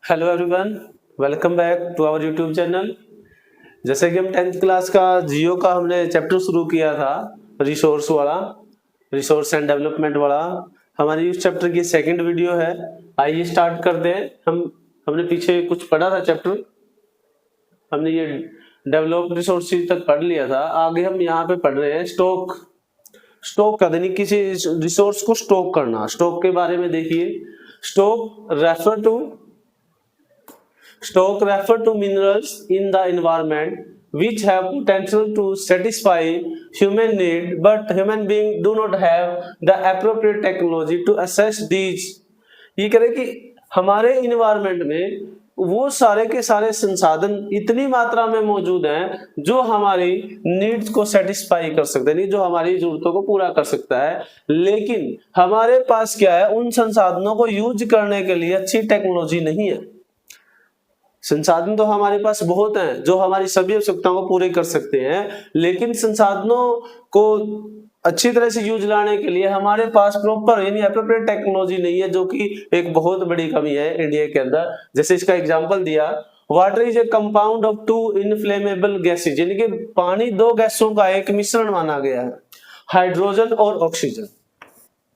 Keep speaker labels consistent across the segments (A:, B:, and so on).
A: Hello everyone, welcome back to our YouTube channel. जैसे कि हम 10th क्लास का जियो का हमने चैप्टर शुरू किया था, रिसोर्स वाला, रिसोर्स एंड डेवलपमेंट वाला। हमारी इस चैप्टर की सेकंड वीडियो है। आइए स्टार्ट करते हैं। हमने पीछे कुछ पढ़ा था चैप्टर, हमने ये डेवलप रिसोर्सेज तक पढ़ लिया था। आगे हम यहाँ पे पढ़ रहे हैं स्टॉक। स्टॉक का यानी किसी रिसोर्स को स्टॉक करना। स्टॉक के बारे में देखिए, stock refer to Stock refer to minerals in the environment which have potential to satisfy human need, but human beings do not have the appropriate technology to assess these। ये कह रहे कि हमारे इन्वायरमेंट में वो सारे के सारे संसाधन इतनी मात्रा में मौजूद हैं जो हमारी नीड्स को सेटिस्फाई कर सकते हैं, जो हमारी जरूरतों को पूरा कर सकता है, लेकिन हमारे पास क्या है, उन संसाधनों को यूज करने के लिए अच्छी टेक्नोलॉजी नहीं है। संसाधन तो हमारे पास बहुत हैं जो हमारी सभी आवश्यकताओं को पूरे कर सकते हैं, लेकिन संसाधनों को अच्छी तरह से यूज लाने के लिए हमारे पास प्रॉपर यानी एप्रोप्रिएट टेक्नोलॉजी नहीं है, जो कि एक बहुत बड़ी कमी है इंडिया के अंदर। जैसे इसका एग्जांपल दिया, water is a compound of two inflammable gases, यानी कि पानी दो गैसों का एक मिश्रण माना गया है, हाइड्रोजन और ऑक्सीजन।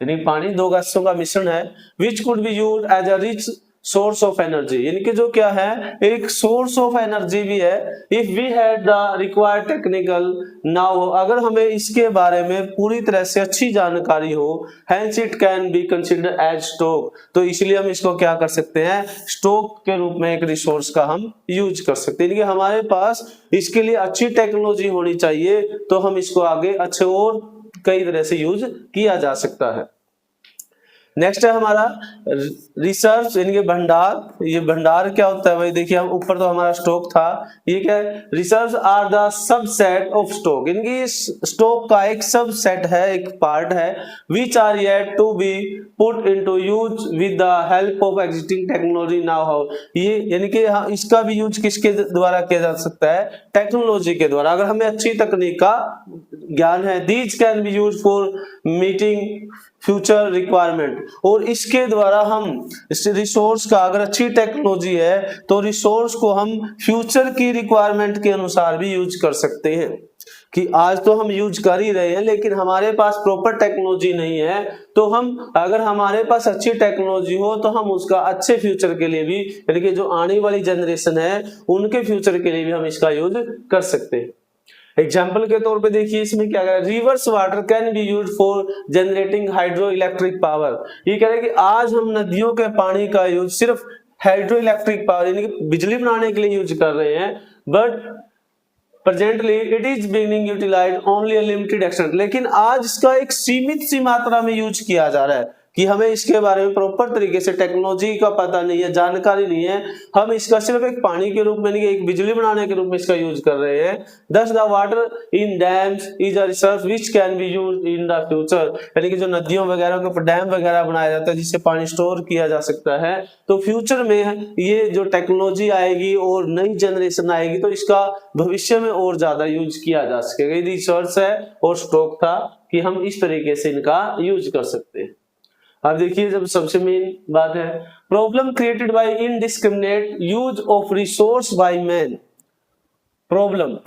A: यानी पानी दो गैसों का मिश्रण है, which could be used as a rich source of energy, यानी कि जो क्या है, एक सोर्स ऑफ एनर्जी भी है। If we had the required technical now, अगर हमें इसके बारे में पूरी तरह से अच्छी जानकारी हो, hence it can be considered as stock, तो इसलिए हम इसको क्या कर सकते हैं, स्टॉक के रूप में एक रिसोर्स का हम यूज कर सकते हैं। यानी कि हमारे पास इसके लिए अच्छी टेक्नोलॉजी होनी चाहिए, तो हम इसको आगे अच्छे और कई तरह से यूज किया जा सकता है। नेक्स्ट है हमारा रिसर्व यानी कि भंडार। ये भंडार क्या होता है भाई, देखिए हम ऊपर तो हमारा स्टॉक था, ये क्या है, reserve are the subset of stock, यानी कि स्टॉक का एक सबसेट है, एक पार्ट है, which are yet to be put into use with the help of existing technology know how. ये यानी कि इसका भी यूज किसके द्वारा किया जा सकता है, टेक्नोलॉजी के द्वारा, अगर हमें अच्छी तकनीक का ज्ञान है। These can be use for meeting future requirement, और इसके द्वारा हम इस रिसोर्स का, अगर अच्छी टेक्नोलॉजी है तो रिसोर्स को हम फ्यूचर की रिक्वायरमेंट के अनुसार भी यूज कर सकते हैं। कि आज तो हम यूज कर ही रहे हैं, लेकिन हमारे पास प्रॉपर टेक्नोलॉजी नहीं है, तो हम, अगर हमारे पास अच्छी टेक्नोलॉजी हो तो हम उसका अच्छे फ्यूचर के लिए भी, यानी कि जो आने वाली जनरेशन है उनके फ्यूचर के लिए भी हम इसका यूज कर सकते हैं। एग्जाम्पल के तौर पे देखिए इसमें क्या है, reverse water can be use for generating hydro electric power. ये कह रहे हैं कि आज हम नदियों के पानी का यूज सिर्फ हाइड्रो इलेक्ट्रिक पावर यानी कि बिजली बनाने के लिए यूज कर रहे हैं, but presently it is being utilised only a limited extent, लेकिन आज इसका एक सीमित सी मात्रा में यूज किया जा रहा है, कि हमें इसके बारे में प्रॉपर तरीके से टेक्नोलॉजी का पता नहीं है, जानकारी नहीं है, हम इसका सिर्फ एक पानी के रूप में, एक बिजली बनाने के रूप में इसका यूज कर रहे हैं। दस the water in dams is a resource which can be used in the future, यानी कि जो नदियों वगैरह के ऊपर डैम वगैरह बनाया जाता है जिससे पानी स्टोर किया जा सकता है, तो फ्यूचर में ये जो टेक्नोलॉजी आएगी और नई जनरेशन आएगी तो इसका भविष्य में और ज्यादा यूज किया जा सकेगा। ये रिसोर्स है और स्टॉक था कि हम इस तरीके से इनका यूज कर सकते हैं। अब देखिए, जब सबसे मेन बात है, problem created by indiscriminate use of resource by man. Problem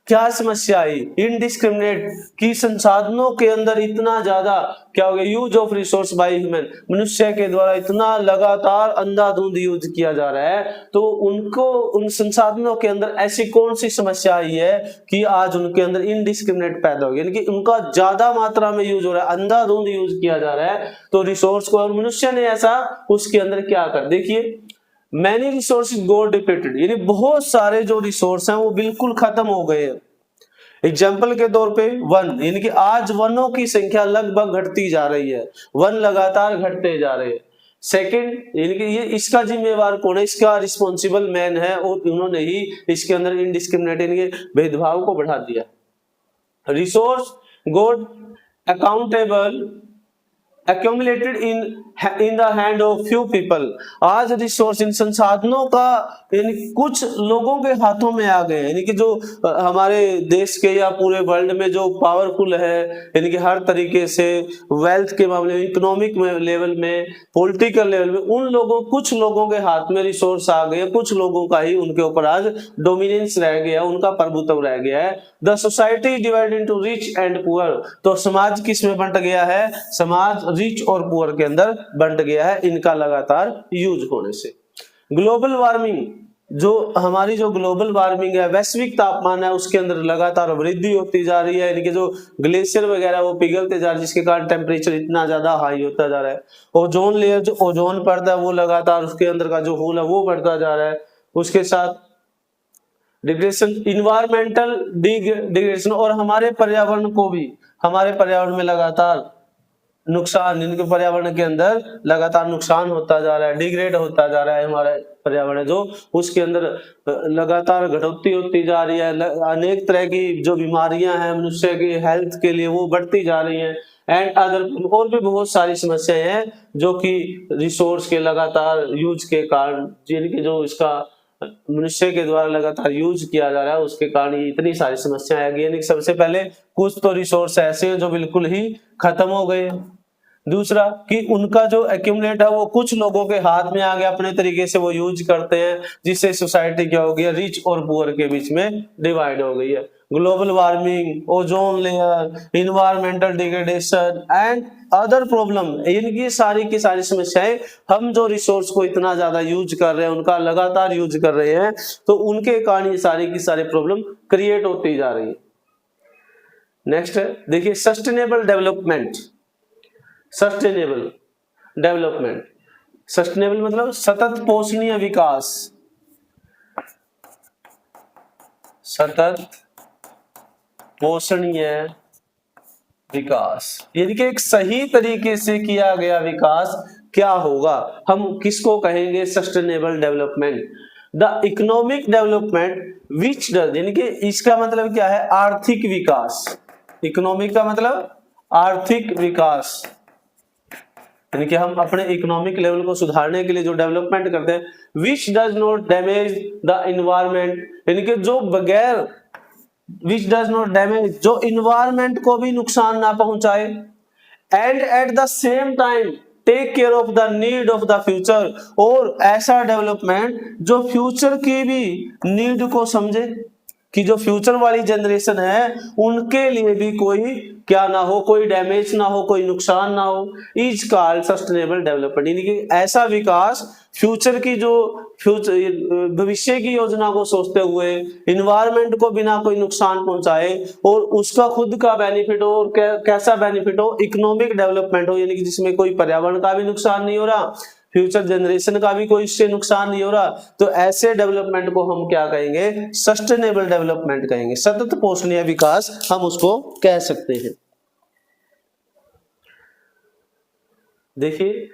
A: क्या समस्या आई, इनडिस्क्रिमिनेट, की संसाधनों के अंदर इतना ज्यादा क्या हो गया, use of resource by human, मनुष्य के द्वारा इतना लगातार अंधाधुंध यूज किया जा रहा है, तो उनको, उन संसाधनों के अंदर ऐसी कौन सी समस्या आई है कि आज उनके अंदर इनडिस्क्रिमिनेट पैदा हो गया, यानी कि उनका ज्यादा मात्रा में यूज हो रहा है, अंधाधुंध यूज किया जा रहा है, तो रिसोर्स को, और मनुष्य ने ऐसा उसके अंदर क्या कर, देखिए मैनी रिसोर्सेज गॉट डिप्लीटेड, यानी बहुत सारे जो रिसोर्स हैं वो बिल्कुल खत्म हो गए हैं। एग्जाम्पल के तौर पे वन, यानी कि आज वनों की संख्या लगभग घटती जा रही है, वन लगातार घटते जा रहे हैं। सेकंड, यानी कि ये इसका जिम्मेवार कौन है, इसका रिस्पॉन्सिबल मैन है, और उन्होंने ही इसके अंदर इनडिस्क्रिमिनेट यानी कि भेदभाव को बढ़ा दिया। Resource got accountable accumulated in the hand of few people। आज रिसोर्स इन संसाधनों का यानी कुछ लोगों के हाथों में आ गए, यानी कि जो हमारे देश के या पूरे वर्ल्ड में जो पावरफुल है, यानी कि हर तरीके से वेल्थ के मामले में, इकोनॉमिक लेवल में, पॉलिटिकल लेवल में, उन लोगों कुछ लोगों के हाथ में रिसोर्स आ गए, कुछ लोगों का ही उनके ऊपर आज डोमिनेंस रह गया, उनका प्रभुत्व रह गया है। The society divided into rich and poor. तो समाज किस में बंट गया है? समाज रिच और पुअर के अंदर बंट गया है इनका लगातार यूज होने से। ग्लोबल वार्मिंग, जो हमारी जो ग्लोबल वार्मिंग है, वैश्विक तापमान है, उसके अंदर लगातार वृद्धि होती जा रही है, यानी कि जो ग्लेशियर वगैरह वो पिघलते जा रहे हैं, जिसके कारण टेम्परेचर इतना ज्यादा हाई होता जा रहा है। ओजोन लेयर, जो ओजोन परत है, वो लगातार उसके अंदर का जो होल है वो बढ़ता जा रहा है। उसके साथ डिग्रेडेशन, इन्वायरमेंटल डिग्रेडेशन, और हमारे पर्यावरण में लगातार नुकसान, इनके पर्यावरण के अंदर लगातार नुकसान होता जा रहा है, डिग्रेड होता जा रहा है हमारा पर्यावरण, जो उसके अंदर लगातार घटोत्ती होती जा रही है। अनेक तरह की जो बीमारियां हैं मनुष्य की हेल्थ के लिए वो बढ़ती जा रही हैं, एंड अदर और भी बहुत सारी समस्याएं हैं जो कि रिसोर्स के लगातार यूज के कारण, जिनके जो इसका मनुष्य के द्वारा लगातार यूज किया जा रहा है, उसके कारण ये इतनी सारी समस्याएं आ गई। यानी सबसे पहले कुछ तो रिसोर्स ऐसे हैं जो बिल्कुल ही खत्म हो गए। दूसरा कि उनका जो एक्यूमुलेट है वो कुछ लोगों के हाथ में आ गया, अपने तरीके से वो यूज करते हैं, जिससे सोसाइटी क्या हो गई, रिच और पुअर के बीच में डिवाइड हो गई है। Global warming, ozone layer, environmental degradation and other problem, इनकी सारी की सारी समस्याएं, हम जो रिसोर्स को इतना ज्यादा यूज कर रहे हैं, उनका लगातार यूज कर रहे हैं, तो उनके कारण ये सारी की सारी प्रॉब्लम क्रिएट होती जा रही है। नेक्स्ट देखिए सस्टेनेबल डेवलपमेंट। सस्टेनेबल मतलब सतत पोषणीय विकास, सतत पोषणीय विकास, यानी कि एक सही तरीके से किया गया विकास क्या होगा, हम किसको कहेंगे? Sustainable development. The economic development which does, यानी कि इसका मतलब क्या है? आर्थिक विकास। इकोनॉमिक का मतलब आर्थिक विकास, यानी कि हम अपने इकोनॉमिक लेवल को सुधारने के लिए जो डेवलपमेंट करते हैं, which does not damage the environment, यानी कि जो बगैर, विच डज नॉट डैमेज, जो इन्वायरमेंट को भी नुकसान ना पहुंचाए, and at the same time take care of the need of the future, और ऐसा डेवलपमेंट जो फ्यूचर की भी नीड को समझे, कि जो फ्यूचर वाली जनरेशन है उनके लिए भी कोई क्या ना हो, कोई डैमेज ना हो, कोई नुकसान ना हो, इज कॉल्ड सस्टेनेबल डेवलपमेंट। यानी कि ऐसा विकास फ्यूचर की, जो फ्यूचर भविष्य की योजना को सोचते हुए, इन्वायरमेंट को बिना कोई नुकसान पहुंचाए, और उसका खुद का बेनिफिट हो, और कैसा बेनिफिट हो? इकोनॉमिक डेवलपमेंट हो, यानी कि जिसमें कोई पर्यावरण का भी नुकसान नहीं हो रहा, फ्यूचर जनरेशन का भी कोई इससे नुकसान नहीं हो रहा, तो ऐसे डेवलपमेंट को हम क्या कहेंगे? सस्टेनेबल डेवलपमेंट कहेंगे, सतत पोषणीय विकास हम उसको कह सकते हैं। देखिए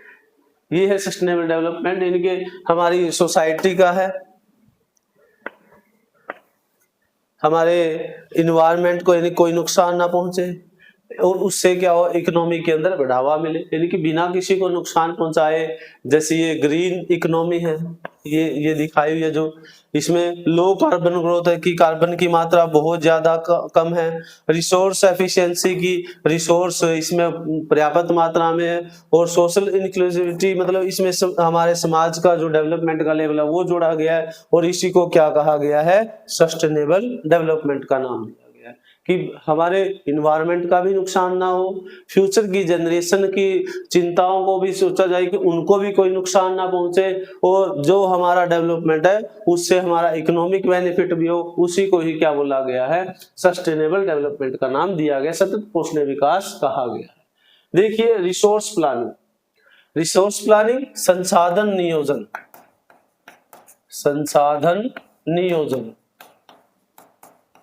A: ये है सस्टेनेबल डेवलपमेंट, यानी कि हमारी सोसाइटी का है, हमारे इन्वायरमेंट को यानी कोई नुकसान ना पहुंचे, और उससे क्या हो? इकोनॉमी के अंदर बढ़ावा मिले, यानी कि बिना किसी को नुकसान पहुंचाए। जैसे ये ग्रीन इकोनॉमी है, ये दिखाई हुई है, जो इसमें लो कार्बन ग्रोथ है, कि कार्बन की मात्रा बहुत ज्यादा कम है, रिसोर्स एफिशिएंसी की, रिसोर्स इसमें पर्याप्त मात्रा में है, और सोशल इंक्लूसिविटी, मतलब इसमें हमारे समाज का जो डेवलपमेंट का लेवल है वो जोड़ा गया है, और इसी को क्या कहा गया है? सस्टेनेबल डेवलपमेंट का नाम दिया गया है, कि हमारे इन्वायरमेंट का भी नुकसान ना हो, फ्यूचर की जनरेशन की चिंताओं को भी सोचा जाए कि उनको भी कोई नुकसान ना पहुंचे, और जो हमारा डेवलपमेंट है उससे हमारा इकोनॉमिक बेनिफिट भी हो, उसी को ही क्या बोला गया है? सस्टेनेबल डेवलपमेंट का नाम दिया गया, सतत पोषणीय विकास कहा गया है। देखिए रिसोर्स प्लानिंग। रिसोर्स प्लानिंग संसाधन नियोजन, संसाधन नियोजन,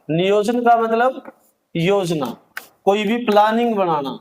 A: नियोजन का मतलब योजना, कोई भी प्लानिंग बनाना,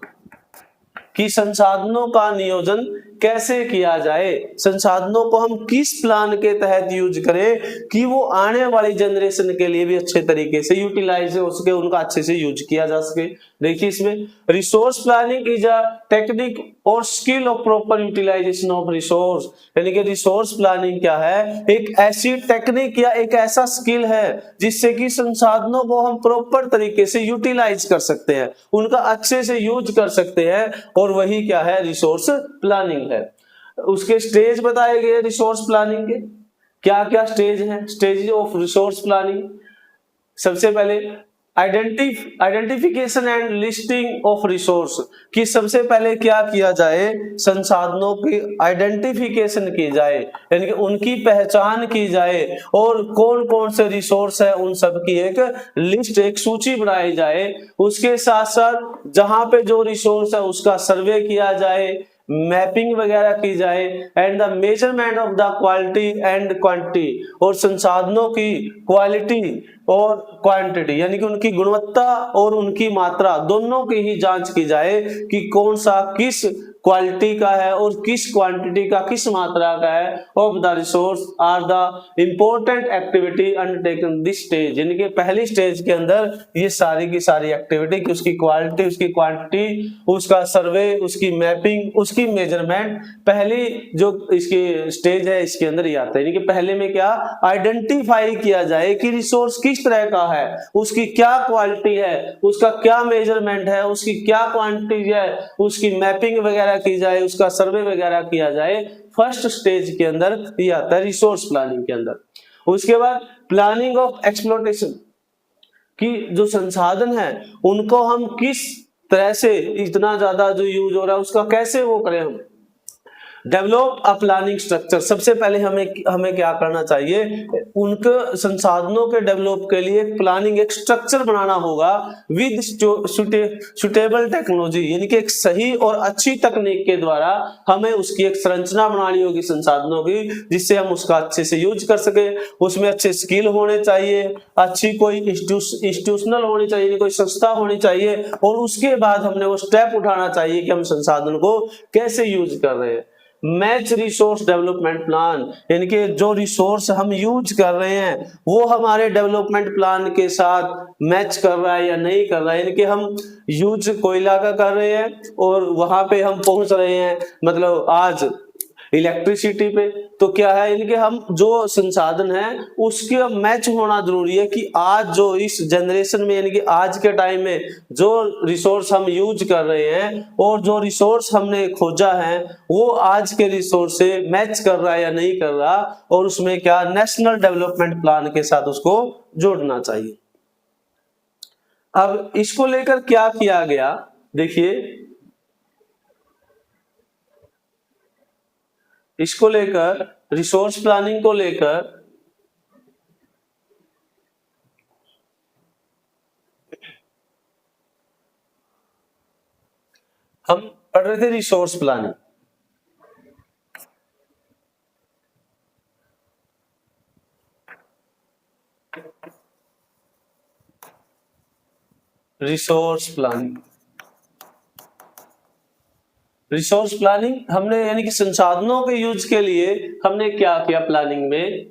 A: कि संसाधनों का नियोजन कैसे किया जाए, संसाधनों को हम किस प्लान के तहत यूज करें कि वो आने वाली जनरेशन के लिए भी अच्छे तरीके से यूटिलाइज हो सके, उनका अच्छे से यूज किया जा सके। देखिए इसमें resource planning is a technique और skill of proper utilization of resource, यानी कि रिसोर्स प्लानिंग क्या है, एक ऐसी टेक्निक या एक ऐसा स्किल है जिससे कि संसाधनों को हम प्रॉपर तरीके से यूटिलाइज कर सकते हैं, उनका अच्छे से यूज कर सकते हैं, और वही क्या है, रिसोर्स प्लानिंग है। उसके स्टेज बताए गए रिसोर्स प्लानिंग के, क्या क्या स्टेज हैं, स्टेज ऑफ रिसोर्स प्लानिंग। सबसे पहले identification and listing of resource, कि सबसे पहले क्या किया जाए, संसाधनों की आइडेंटिफिकेशन की जाए, यानी कि उनकी पहचान की जाए, और कौन कौन से रिसोर्स है उन सब की एक लिस्ट, एक सूची बनाई जाए। उसके साथ साथ जहां पे जो रिसोर्स है उसका सर्वे किया जाए, मैपिंग वगैरह की जाए, and the measurement of the quality and quantity, और संसाधनों की क्वालिटी और क्वांटिटी, यानी कि उनकी गुणवत्ता और उनकी मात्रा दोनों की ही जांच की जाए कि कौन सा किस क्वालिटी का है और किस क्वांटिटी का, किस मात्रा का है। Of the resource are the important activity undertaken this stage, यानी कि पहली स्टेज के अंदर ये सारी की सारी एक्टिविटी, कि उसकी क्वालिटी, उसकी क्वांटिटी, उसका सर्वे, उसकी मैपिंग, उसकी मेजरमेंट, पहली जो इसकी स्टेज है इसके अंदर ही आता है। यानी कि पहले में क्या आइडेंटिफाई किया जाए कि रिसोर्स किस तरह का है, उसकी क्या क्वालिटी है, उसका क्या मेजरमेंट है, उसकी क्या क्वांटिटी है, उसकी मैपिंग वगैरह की जाए, उसका सर्वे वगैरह किया जाए। फर्स्ट स्टेज के अंदर ये आता है रिसोर्स प्लानिंग के अंदर। उसके बाद प्लानिंग ऑफ एक्सप्लॉयटेशन, कि जो संसाधन है उनको हम किस तरह से, इतना ज्यादा जो यूज हो रहा है उसका कैसे वो करें हम। डेवलप अ प्लानिंग स्ट्रक्चर, सबसे पहले हमें क्या करना चाहिए, उनके संसाधनों के डेवलप के लिए एक प्लानिंग, एक स्ट्रक्चर बनाना होगा विद सुटेबल टेक्नोलॉजी, यानी कि एक सही और अच्छी तकनीक के द्वारा हमें उसकी एक संरचना बनानी होगी संसाधनों की, जिससे हम उसका अच्छे से यूज कर सके। उसमें अच्छे स्किल होने चाहिए, अच्छी कोई इंस्टीट्यूशनल होनी चाहिए, कोई संस्था होनी चाहिए, और उसके बाद हमने वो स्टेप उठाना चाहिए कि हम संसाधन को कैसे यूज कर रहे हैं। मैच रिसोर्स डेवलपमेंट प्लान, यानी कि जो रिसोर्स हम यूज कर रहे हैं वो हमारे डेवलपमेंट प्लान के साथ मैच कर रहा है या नहीं कर रहा है। यानी कि हम यूज कोयला का कर रहे हैं और वहां पे हम पहुंच रहे हैं, मतलब आज इलेक्ट्रिसिटी पे, तो क्या है, यानी कि हम जो संसाधन है उसके मैच होना जरूरी है कि आज जो इस जनरेशन में, यानी कि आज के टाइम में जो रिसोर्स हम यूज कर रहे हैं और जो रिसोर्स हमने खोजा है वो आज के रिसोर्स से मैच कर रहा है या नहीं कर रहा, और उसमें क्या नेशनल डेवलपमेंट प्लान के साथ उसको जोड़ना चाहिए। अब इसको लेकर क्या किया गया, देखिए इसको लेकर, रिसोर्स प्लानिंग को लेकर हम पढ़ रहे थे resource planning. Resource planning, resource planning हमने, यानी कि संसाधनों के यूज के लिए हमने क्या किया प्लानिंग में,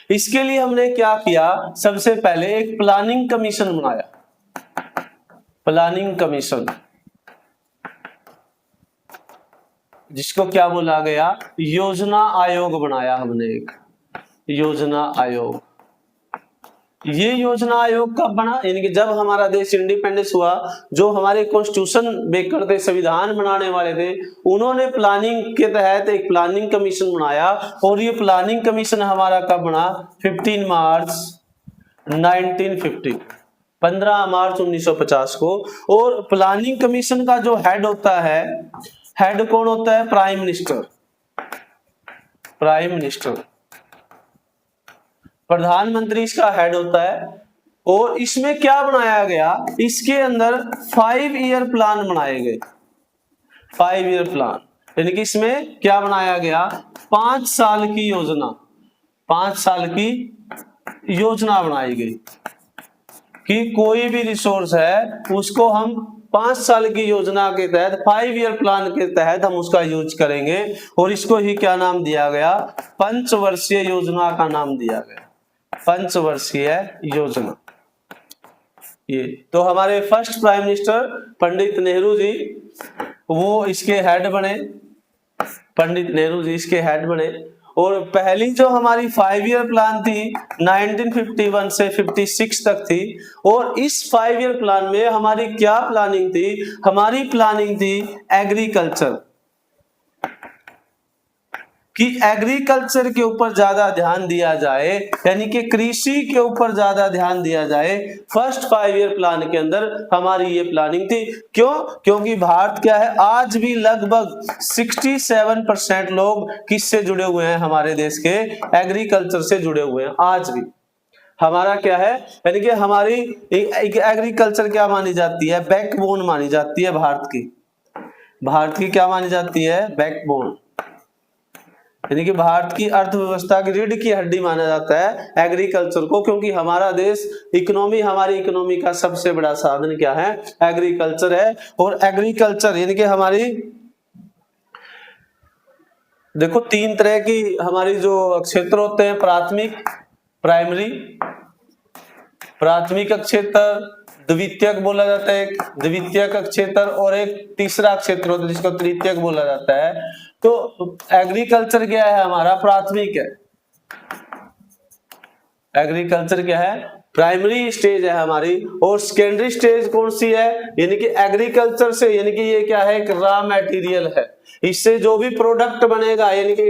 A: इसके लिए हमने क्या किया, सबसे पहले एक प्लानिंग कमीशन बनाया। प्लानिंग कमीशन, जिसको क्या बोला गया, योजना आयोग बनाया हमने, एक योजना आयोग। ये योजना आयोग कब बना, यानी कि जब हमारा देश इंडिपेंडेंस हुआ, जो हमारे कॉन्स्टिट्यूशन मेकर थे, संविधान बनाने वाले थे, उन्होंने प्लानिंग के तहत एक प्लानिंग कमीशन बनाया, और ये प्लानिंग कमीशन हमारा कब बना, 15 मार्च 1950, 15 मार्च 1950 को। और प्लानिंग कमीशन का जो हेड होता है, हेड कौन होता है, प्राइम मिनिस्टर। प्राइम मिनिस्टर, प्रधानमंत्री इसका हेड होता है। और इसमें क्या बनाया गया, इसके अंदर 5 ईयर प्लान बनाए गए, 5 ईयर प्लान, यानी कि इसमें क्या बनाया गया, 5 साल की योजना, 5 साल की योजना बनाई गई कि कोई भी रिसोर्स है उसको हम 5 साल की योजना के तहत 5 ईयर प्लान के तहत हम उसका यूज करेंगे और इसको ही क्या नाम दिया गया, पंचवर्षीय योजना का नाम दिया गया, पंचवर्षीय योजना। ये तो हमारे first prime minister Pandit Nehru ji वो इसके हेड बने, पंडित नेहरू जी इसके हेड बने। और पहली जो हमारी 5 ईयर प्लान थी 1951 से 56 तक थी। और इस 5 ईयर प्लान में हमारी क्या प्लानिंग थी, हमारी प्लानिंग थी एग्रीकल्चर कि एग्रीकल्चर के ऊपर ज्यादा ध्यान दिया जाए, यानी कि कृषि के ऊपर ज्यादा ध्यान दिया जाए। फर्स्ट 5 ईयर प्लान के अंदर हमारी ये प्लानिंग थी। क्यों? क्योंकि भारत क्या है, आज भी लगभग 67% लोग किससे जुड़े हुए हैं, हमारे देश के एग्रीकल्चर से जुड़े हुए हैं। आज भी हमारा क्या है, यानी कि हमारी एग्रीकल्चर क्या मानी जाती है, बैकबोन मानी जाती है भारत की। भारत की क्या मानी जाती है, बैकबोन, यानी कि भारत की अर्थव्यवस्था की रीढ़ की हड्डी माना जाता है एग्रीकल्चर को। क्योंकि हमारा देश हमारी इकोनॉमी का सबसे बड़ा साधन क्या है, एग्रीकल्चर है। और एग्रीकल्चर यानी कि हमारी देखो 3 तरह की हमारी जो क्षेत्र होते हैं, प्राथमिक क्षेत्र, द्वितीयक बोला जाता है, एक द्वितीयक क्षेत्र और एक तीसरा क्षेत्र होता है जिसको तृतीयक बोला जाता है। तो एग्रीकल्चर क्या है, हमारा प्राथमिक है। एग्रीकल्चर क्या है, प्राइमरी स्टेज है हमारी। और सेकेंडरी स्टेज कौन सी है, यानी कि एग्रीकल्चर से, यानी कि ये क्या है, एक रॉ मटेरियल है। इससे जो भी प्रोडक्ट बनेगा, यानी कि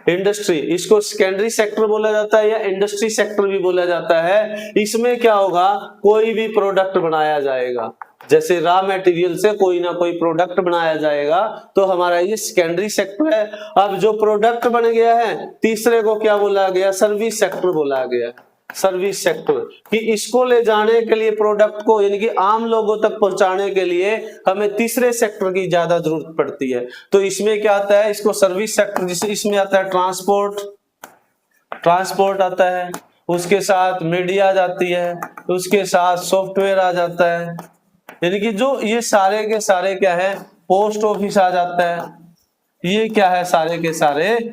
A: इंडस्ट्री, इसको सेकेंडरी सेक्टर बोला जाता है या इंडस्ट्री सेक्टर भी बोला जाता है। इसमें क्या होगा, कोई भी प्रोडक्ट बनाया जाएगा, जैसे रॉ मटेरियल से कोई ना कोई प्रोडक्ट बनाया जाएगा, तो हमारा ये सेकेंडरी सेक्टर है। अब जो प्रोडक्ट बन गया है, तीसरे को क्या बोला गया, सर्विस सेक्टर बोला गया, सर्विस सेक्टर, कि इसको ले जाने के लिए, प्रोडक्ट को यानी कि आम लोगों तक पहुंचाने के लिए हमें तीसरे सेक्टर की ज्यादा जरूरत पड़ती है। तो इसमें क्या आता है, इसको सर्विस सेक्टर, जिसमें इसमें आता है ट्रांसपोर्ट आता है, उसके साथ मीडिया जाती है, उसके साथ सॉफ्टवेयर आ जाता है, यानी कि जो ये सारे के सारे क्या है, पोस्ट ऑफिस आ जाता है। ये क्या है, सारे के सारे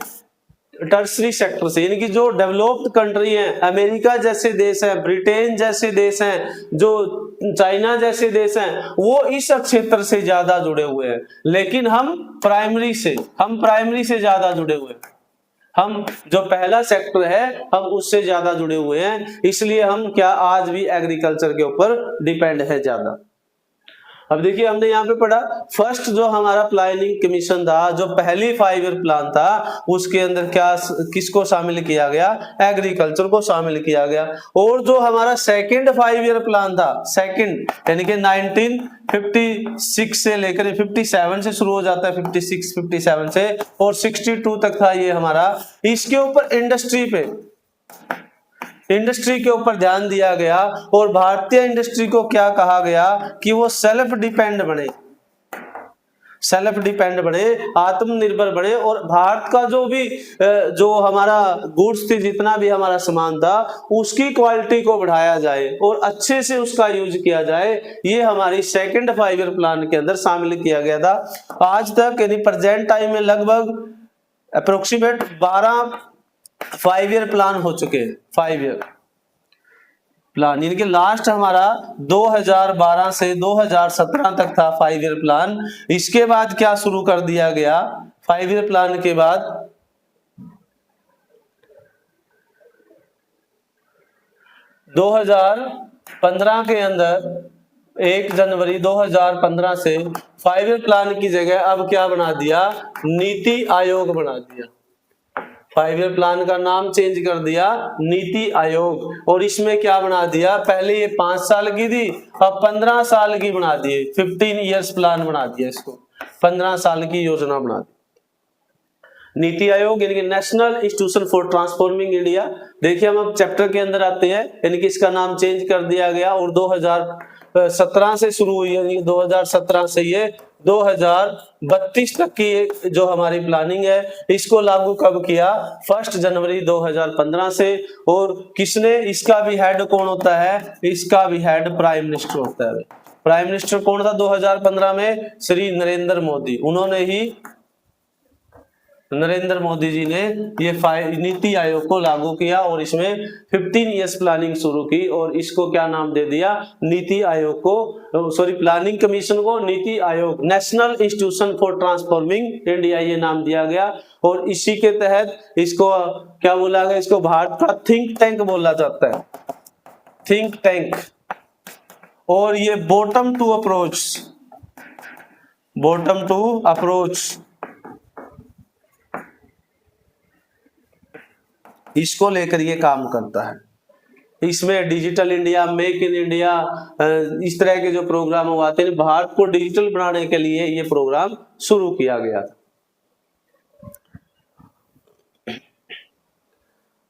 A: टर्सरी सेक्टर से, यानी कि जो डेवलप्ड कंट्री है, अमेरिका जैसे देश हैं, ब्रिटेन जैसे देश हैं, जो चाइना जैसे देश हैं, वो इस क्षेत्र से ज्यादा जुड़े हुए हैं। लेकिन हम प्राइमरी से ज्यादा जुड़े हुए हैं। हम जो पहला सेक्टर है, हम उससे ज्यादा जुड़े हुए हैं। इसलिए हम क्या आज भी एग्रीकल्चर के ऊपर डिपेंड है ज्यादा। अब देखिए हमने यहाँ पे पढ़ा, फर्स्ट जो हमारा प्लानिंग कमीशन था, जो पहली 5 ईयर प्लान था, उसके अंदर किसको शामिल किया गया, एग्रीकल्चर को शामिल किया गया। और जो हमारा सेकंड 5 ईयर प्लान था, सेकंड यानी कि 1956 से लेकर 57 से शुरू हो जाता है, 57 से, और 62 तक था ये हमारा। इसके ऊपर इंडस्ट्री के ऊपर ध्यान दिया गया। और भारतीय इंडस्ट्री को क्या कहा गया कि वो सेल्फ डिपेंड बने, आत्मनिर्भर बने। और भारत का जो हमारा गुड्स थी, जितना भी हमारा सामान था, उसकी क्वालिटी को बढ़ाया जाए और अच्छे से उसका यूज किया जाए। ये हमारी सेकंड 5 ईयर प्लान के अंदर शामिल किया गया था। आज तक यानी प्रेजेंट टाइम में लगभग अप्रोक्सीमेट 12 5 ईयर प्लान हो चुके हैं। 5 ईयर प्लान यानी कि लास्ट हमारा 2012 से 2017 तक था 5 ईयर प्लान। इसके बाद क्या शुरू कर दिया गया, 5 ईयर प्लान के बाद 2015 के अंदर 1 जनवरी 2015 से 5 ईयर प्लान की जगह अब क्या बना दिया, नीति आयोग बना दिया। 5 ईयर प्लान का नाम चेंज कर दिया, नीति आयोग। और इसमें क्या बना दिया, पहले ये 5 साल की थी, अब 15 साल की बना दिए, 15 ईयर्स प्लान बना दिया, इसको 15 साल की योजना बना दी। नीति आयोग यानी कि national institution for transforming India. देखिए हम अब चैप्टर के अंदर आते हैं, यानी कि इसका नाम चेंज कर दिया गया और 2017 से शुरू हुई, यानी 2017 से ये 2032 तक की जो हमारी प्लानिंग है, इसको लागू कब किया, 1 जनवरी 2015 से। और किसने, इसका भी हेड कौन होता है, इसका भी हेड प्राइम मिनिस्टर होता है। प्राइम मिनिस्टर कौन था 2015 में? श्री नरेंद्र मोदी। नरेंद्र मोदी जी ने ये नीति आयोग को लागू किया और इसमें 15 इयर्स प्लानिंग शुरू की और इसको क्या नाम दे दिया? नीति आयोग को, सॉरी प्लानिंग कमीशन को NITI Aayog, national institution for transforming India ये नाम दिया गया। और इसी के तहत इसको क्या बोला गया? इसको भारत का थिंक टैंक बोला जाता है, थिंक टैंक। और ये बॉटम टू अप्रोच इसको लेकर ये काम करता है। इसमें digital India, make in India, इस तरह के जो प्रोग्राम आते हैं, भारत को डिजिटल बनाने के लिए ये प्रोग्राम शुरू किया गया था।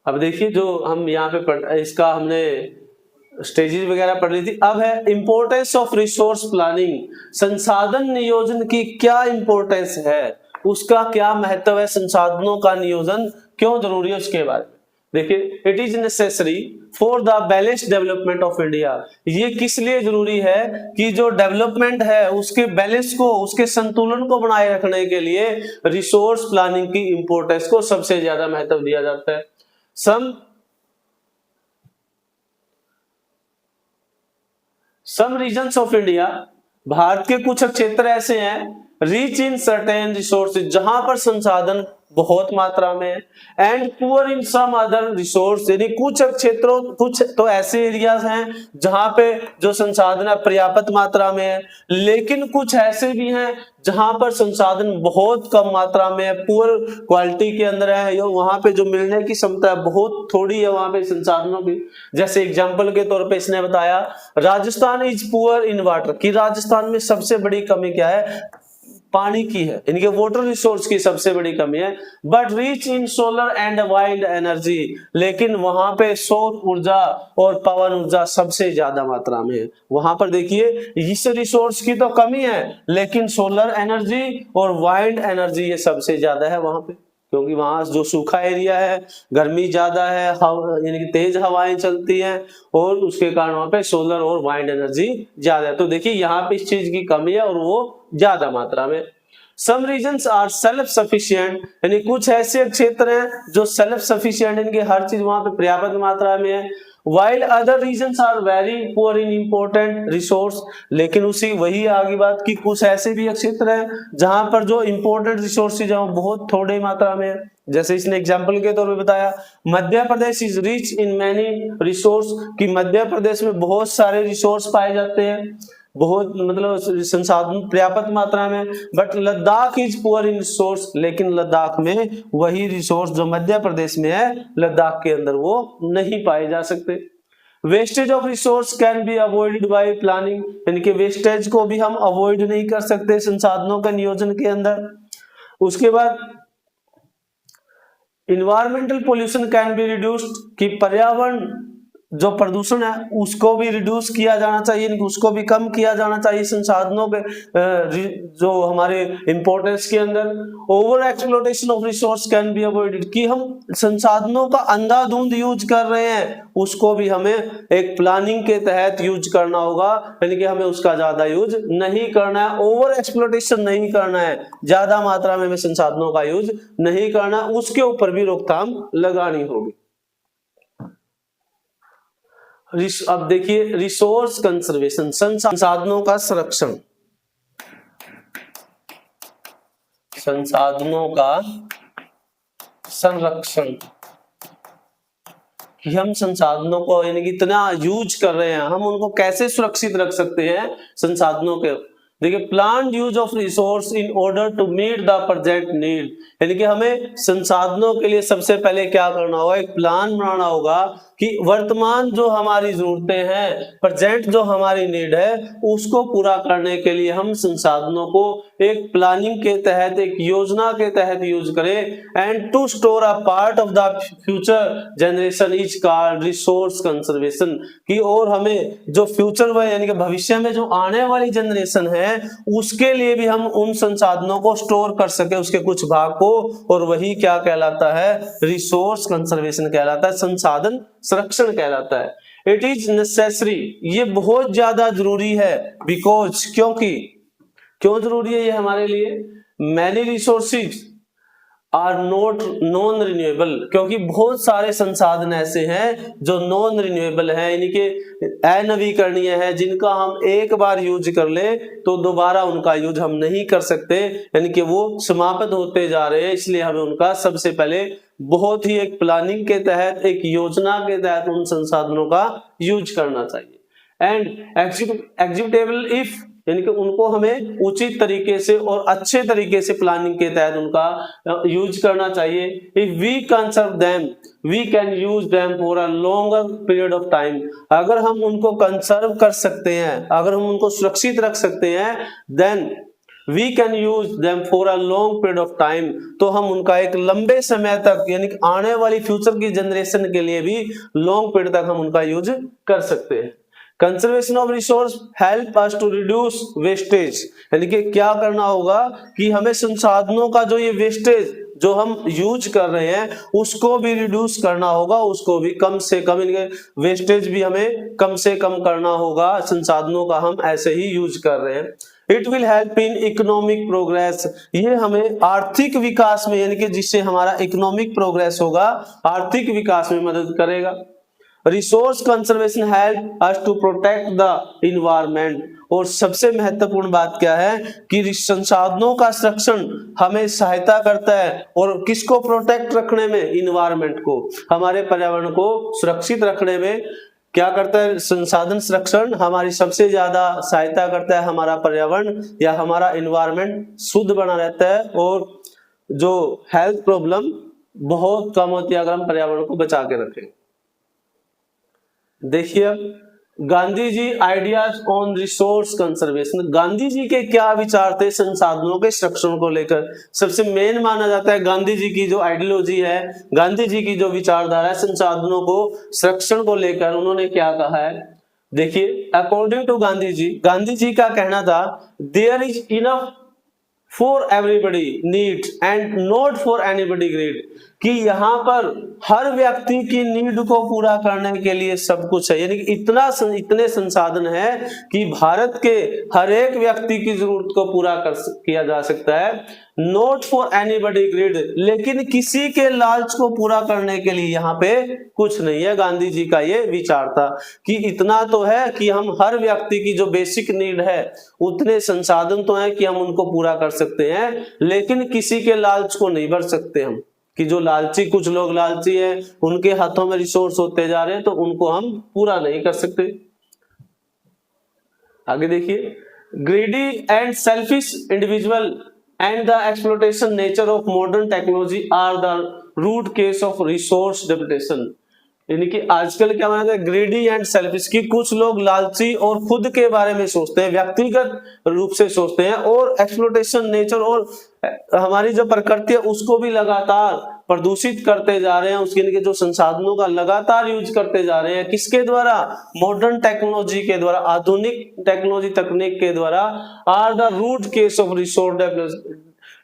A: अब देखिए जो हम यहाँ पे इसका हमने स्टेजेस वगैरह पढ़ ली थी। अब है इंपॉर्टेंस ऑफ रिसोर्स प्लानिंग, संसाधन नियोजन की क्या इंपॉर्टेंस है, उसका क्या महत्व है, संसाधनों का नियोजन क्यों जरूरी है उसके बारे में देखिए। It is necessary for the balanced development of India, ये किस लिए जरूरी है कि जो डेवलपमेंट है उसके बैलेंस को, उसके संतुलन को बनाए रखने के लिए रिसोर्स प्लानिंग की इंपॉर्टेंस को सबसे ज्यादा महत्व दिया जाता है। सम रीजन्स ऑफ इंडिया, भारत के कुछ क्षेत्र ऐसे हैं, रिच इन सर्टेन रिसोर्सेज, जहां पर संसाधन बहुत मात्रा में, and poor in some other resource, यानी कुछ क्षेत्रों, कुछ तो ऐसे एरियाज हैं जहां पे जो संसाधन पर्याप्त मात्रा में है, लेकिन कुछ ऐसे भी हैं जहां पर संसाधन बहुत कम मात्रा में है, पुअर क्वालिटी के अंदर है, या वहां पे जो मिलने की क्षमता है बहुत थोड़ी है वहां पे संसाधनों की। जैसे एग्जांपल के तौर पे इसने बताया Rajasthan is poor in water, कि राजस्थान में सबसे बड़ी कमी क्या है? पानी की है, इनके वाटर रिसोर्स की सबसे बड़ी कमी है। But rich in solar and wind energy, लेकिन वहां पे सौर ऊर्जा और पवन ऊर्जा सबसे ज्यादा मात्रा में है। वहां पर देखिए इस रिसोर्स की तो कमी है, लेकिन सोलर एनर्जी और वाइंड एनर्जी ये सबसे ज्यादा है वहां पे, क्योंकि वहां जो सूखा एरिया है, गर्मी ज्यादा है, यानी कि तेज हवाएं चलती हैं, और उसके कारण वहां पे सोलर और वाइंड एनर्जी ज्यादा है। तो देखिए यहाँ पे इस चीज की कमी है और वो ज्यादा मात्रा में। सम रीजन्स आर सेल्फ सफिशिएंट, यानी कुछ ऐसे क्षेत्र हैं जो सेल्फ सफिशिएंट, इनके हर चीज वहां पे पर्याप्त मात्रा में है। While other regions are very poor in important resource, लेकिन उसी वही आगे बात की कुछ ऐसे भी क्षेत्र हैं जहां पर जो important resources हैं बहुत थोड़ी मात्रा में है। जैसे इसने एग्जाम्पल के तौर पे बताया Madhya Pradesh is rich in many resource, कि मध्य प्रदेश में बहुत सारे रिसोर्स पाए जाते हैं, बहुत मतलब संसाधन पर्याप्त मात्रा में। But Ladakh is poor in resource, लेकिन लद्दाख में वही रिसोर्स जो मध्य प्रदेश में है लद्दाख के अंदर वो नहीं पाए जा सकते। Wastage of resource can be avoided by planning, यानी कि वेस्टेज को भी हम अवॉइड नहीं कर सकते संसाधनों के नियोजन के अंदर। उसके बाद environmental pollution can be reduced, कि पर्यावरण जो प्रदूषण है उसको भी रिड्यूस किया जाना चाहिए, उसको भी कम किया जाना चाहिए संसाधनों के जो हमारे इंपॉर्टेंस के अंदर। Over exploitation of resource can be avoided, कि हम संसाधनों का अंधाधुंध यूज कर रहे हैं उसको भी हमें एक प्लानिंग के तहत यूज करना होगा, यानी कि हमें उसका ज्यादा यूज नहीं करना है, ओवर एक्सप्लोटेशन नहीं करना है, ज्यादा मात्रा में हमें संसाधनों का यूज नहीं करना, उसके ऊपर भी रोकथाम लगानी होगी। अब देखिए रिसोर्स कंजर्वेशन, संसाधनों का संरक्षण, संसाधनों का संरक्षण, कि हम संसाधनों को यानी कि इतना यूज कर रहे हैं, हम उनको कैसे सुरक्षित रख सकते हैं संसाधनों के। देखिए plan use of resource in order to meet the present need, यानी कि हमें संसाधनों के लिए सबसे पहले क्या करना होगा, एक प्लान बनाना होगा कि वर्तमान जो हमारी जरूरतें हैं, प्रेजेंट जो हमारी नीड है उसको पूरा करने के लिए हम संसाधनों को एक प्लानिंग के तहत, एक योजना के तहत यूज करें। And to store a part of the future generation is called resource conservation, कि और हमें जो फ्यूचर में यानी कि भविष्य में जो आने वाली जनरेशन है उसके लिए भी हम उन संसाधनों को स्टोर कर सके, उसके कुछ भाग को, और वही क्या कहलाता है, रिसोर्स कंजर्वेशन कहलाता है, संसाधन संरक्षण कहलाता है। इट इज नेसेसरी, ये बहुत ज्यादा जरूरी है, बिकॉज क्योंकि, क्यों जरूरी है ये हमारे लिए, many resources are not non renewable, क्योंकि बहुत सारे संसाधन ऐसे हैं जो नॉन रिन्यूएबल हैं, यानी कि अनवीकरणीय है, जिनका हम एक बार यूज कर ले तो दोबारा उनका यूज हम नहीं कर सकते, यानी कि वो समाप्त होते जा रहे हैं। इसलिए हमें उनका सबसे पहले बहुत ही एक प्लानिंग के तहत, एक योजना के तहत उन संसाधनों का यूज करना चाहिए। एंड एग्जीक्यूटेबल इफ, यानी कि उनको हमें उचित तरीके से और अच्छे तरीके से प्लानिंग के तहत उनका यूज करना चाहिए। If we conserve them we can use them for a longer period of time, अगर हम उनको कंजर्व कर सकते हैं, अगर हम उनको सुरक्षित रख सकते हैं, then we can use them for a long period of time, तो हम उनका एक लंबे समय तक, यानी कि आने वाली फ्यूचर की जनरेशन के लिए भी लॉन्ग पीरियड तक हम उनका यूज कर सकते हैं। Conservation of resource help us to reduce wastage, यानी कि क्या करना होगा कि हमें संसाधनों का जो ये वेस्टेज जो हम यूज कर रहे हैं उसको भी रिड्यूस करना होगा, उसको भी कम से कम, वेस्टेज भी हमें कम से कम करना होगा, संसाधनों का हम ऐसे ही यूज कर रहे हैं। It will help in economic progress, ये हमें आर्थिक विकास में, यानी कि जिससे हमारा इकोनॉमिक प्रोग्रेस होगा, आर्थिक विकास में मदद करेगा। Resource conservation help us to protect the environment, और सबसे महत्वपूर्ण बात क्या है कि संसाधनों का संरक्षण हमें सहायता करता है, और किसको प्रोटेक्ट रखने में, इन्वायरमेंट को, हमारे पर्यावरण को सुरक्षित रखने में क्या करता है, संसाधन संरक्षण हमारी सबसे ज्यादा सहायता करता है, हमारा पर्यावरण या हमारा इन्वायरमेंट शुद्ध बना रहता है, और जो हेल्थ प्रॉब्लम बहुत कम होती है अगर हम पर्यावरण को बचा के रखें। देखिए Gandhi ji ideas on resource conservation, Gandhi ji के क्या विचार थे संसाधनों के संरक्षण को लेकर। सबसे मेन माना जाता है गांधी जी की जो आइडियोलॉजी है, गांधी जी की जो विचारधारा है संसाधनों को संरक्षण को लेकर, उन्होंने क्या कहा है। देखिए अकॉर्डिंग टू गांधी जी का कहना था, there is enough for everybody need and not for anybody greed, कि यहाँ पर हर व्यक्ति की नीड को पूरा करने के लिए सब कुछ है, यानी कि इतने संसाधन है कि भारत के हर एक व्यक्ति की जरूरत को पूरा किया जा सकता है। नॉट फॉर एनीबडी ग्रीड, लेकिन किसी के लालच को पूरा करने के लिए यहाँ पे कुछ नहीं है। गांधी जी का ये विचार था कि इतना तो है कि हम हर व्यक्ति की जो बेसिक नीड है उतने संसाधन तो है कि हम उनको पूरा कर सकते हैं, लेकिन किसी के लालच को नहीं भर सकते हम, कि जो लालची, कुछ लोग लालची है, उनके हाथों में रिसोर्स होते जा रहे हैं तो उनको हम पूरा नहीं कर सकते। आगे देखिए, greedy and selfish individual and the exploitation nature of modern technology are the root cause of resource depredation, यानी कि आजकल क्या माना जाता है, ग्रीडी एंड सेल्फिश, की कुछ लोग लालची और खुद के बारे में सोचते हैं, व्यक्तिगत रूप से सोचते हैं, और एक्सप्लॉयटेशन नेचर और हमारी जो प्रकृति है उसको भी लगातार प्रदूषित करते जा रहे हैं, उसके जो संसाधनों का लगातार यूज करते जा रहे हैं, किसके द्वारा, मॉडर्न टेक्नोलॉजी के द्वारा, आधुनिक टेक्नोलॉजी तकनीक के द्वारा। Are the root cause of resource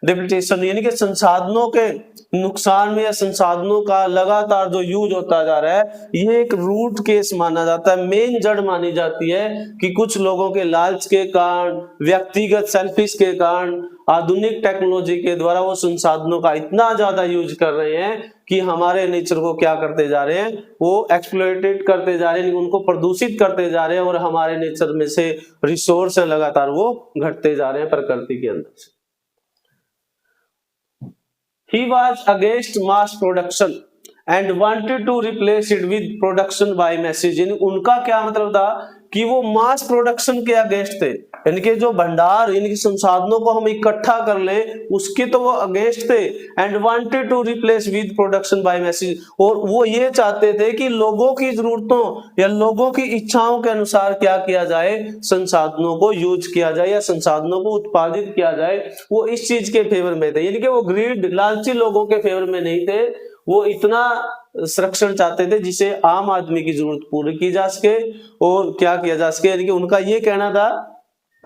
A: depredation, यानी कि संसाधनों के नुकसान में या संसाधनों का लगातार जो यूज होता जा रहा है, ये एक रूट केस माना जाता है, मेन जड़ मानी जाती है कि कुछ लोगों के लालच के कारण, व्यक्तिगत सेल्फिश के कारण, आधुनिक टेक्नोलॉजी के द्वारा वो संसाधनों का इतना ज्यादा यूज कर रहे हैं कि हमारे नेचर को क्या करते जा रहे हैं, वो एक्सप्लॉयटेड करते जा रहे हैं, उनको प्रदूषित करते जा रहे हैं, और हमारे नेचर में से रिसोर्स है लगातार वो घटते जा रहे हैं प्रकृति के अंदर से। He was against mass production and wanted to replace it with production by message, यानी उनका क्या मतलब था कि वो मास प्रोडक्शन के अगेंस्ट थे, यानी कि जो भंडार, यानी कि संसाधनों को हम इकट्ठा कर ले उसके तो वो अगेंस्ट थे। And wanted to replace with production by message, और वो ये चाहते थे कि लोगों की जरूरतों या लोगों की इच्छाओं के अनुसार क्या किया जाए, संसाधनों को यूज किया जाए या संसाधनों को उत्पादित किया जाए, वो इस चीज के फेवर में थे, यानी कि वो ग्रीड, लालची लोगों के फेवर में नहीं थे, वो इतना संरक्षण चाहते थे जिसे आम आदमी की जरूरत पूरी की जा सके और क्या किया जा सके। यानी कि उनका ये कहना था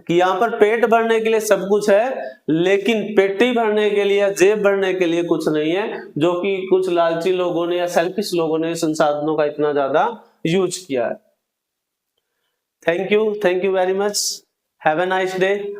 A: कि यहाँ पर पेट भरने के लिए सब कुछ है, लेकिन पेटी भरने के लिए, जेब भरने के लिए कुछ नहीं है, जो कि कुछ लालची लोगों ने या सेल्फिश लोगों ने संसाधनों का इतना ज्यादा यूज किया है। Thank you very much. Have a nice day.